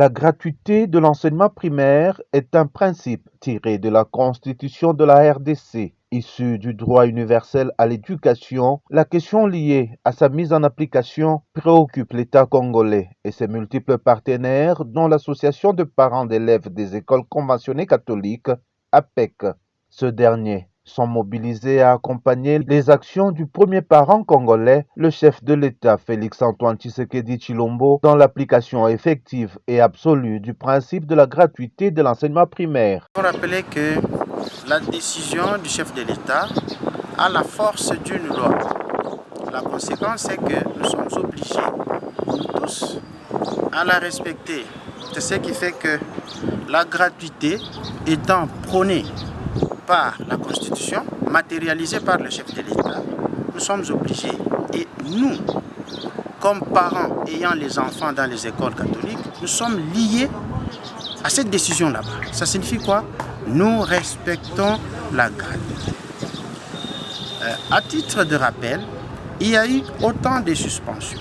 La gratuité de l'enseignement primaire est un principe tiré de la Constitution de la RDC. Issue du droit universel à l'éducation, la question liée à sa mise en application préoccupe l'État congolais et ses multiples partenaires, dont l'Association de parents d'élèves des écoles conventionnées catholiques, APEC. Ce dernier sont mobilisés à accompagner les actions du premier parent congolais, le chef de l'État Félix-Antoine Tshisekedi Tshilombo, dans l'application effective et absolue du principe de la gratuité de l'enseignement primaire. Il faut rappeler que la décision du chef de l'État a la force d'une loi. La conséquence est que nous sommes obligés, nous tous, à la respecter. C'est ce qui fait que la gratuité étant prônée par la Constitution, matérialisée par le chef de l'État, nous sommes obligés, et nous, comme parents ayant les enfants dans les écoles catholiques, nous sommes liés à cette décision là-bas. Ça signifie quoi? Nous respectons la gratuité. À titre de rappel, il y a eu autant de suspensions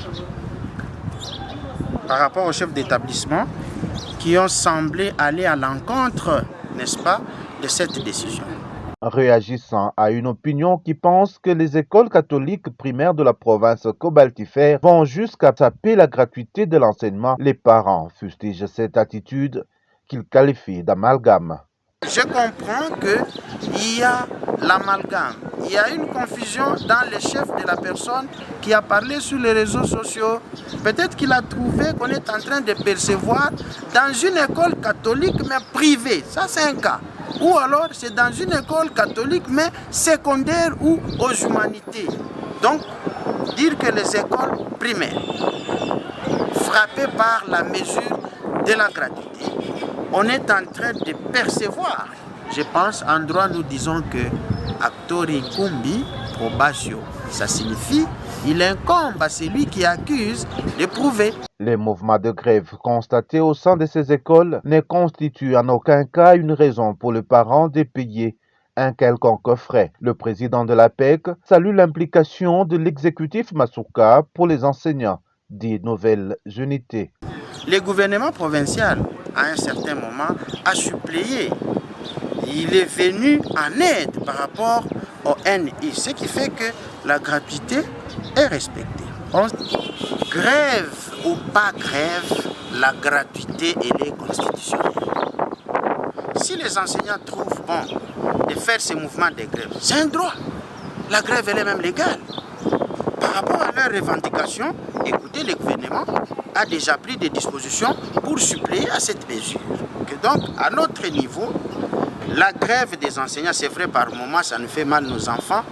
par rapport aux chefs d'établissement qui ont semblé aller à l'encontre, n'est-ce pas, de cette décision. Réagissant à une opinion qui pense que les écoles catholiques primaires de la province cobaltifère vont jusqu'à taper la gratuité de l'enseignement, les parents fustigent cette attitude qu'ils qualifient d'amalgame. Je comprends qu'il y a l'amalgame, il y a une confusion dans le chef de la personne qui a parlé sur les réseaux sociaux. Peut-être qu'il a trouvé qu'on est en train de percevoir dans une école catholique mais privée, ça c'est un cas. Ou alors c'est dans une école catholique mais secondaire ou aux humanités. Donc, dire que les écoles primaires, frappées par la mesure de la gratuité, on est en train de percevoir. Je pense, en droit, nous disons que actori cumbi probatio. Ça signifie il incombe à celui qui accuse de prouver. Les mouvements de grève constatés au sein de ces écoles ne constituent en aucun cas une raison pour le parent de payer un quelconque frais. Le président de l'APEC salue l'implication de l'exécutif Masuka pour les enseignants des nouvelles unités. Le gouvernement provincial, à un certain moment, a suppléé. Il est venu en aide par rapport au NI, ce qui fait que la gratuité est respectée. Grève ou pas grève, la gratuité elle est constitutionnelle. Si les enseignants trouvent bon de faire ces mouvements de grève, c'est un droit. La grève elle est même légale. Par rapport à leurs revendications, écoutez, le gouvernement a déjà pris des dispositions pour suppléer à cette mesure. Que donc, à notre niveau, la grève des enseignants, c'est vrai, par moments, ça nous fait mal, nos enfants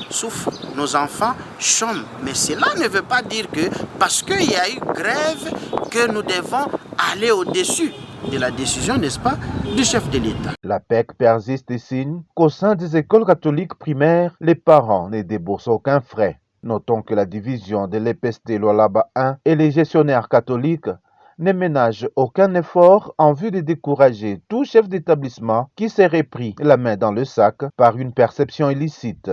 souffrent, nos enfants chôment. Mais cela ne veut pas dire que, parce qu'il y a eu grève, que nous devons aller au-dessus de la décision, n'est-ce pas, du chef de l'État. La PEC persiste et signe qu'au sein des écoles catholiques primaires, les parents ne déboursent aucun frais. Notons que la division de l'EPST Lualaba 1 et les gestionnaires catholiques ne ménagent aucun effort en vue de décourager tout chef d'établissement qui serait pris la main dans le sac par une perception illicite.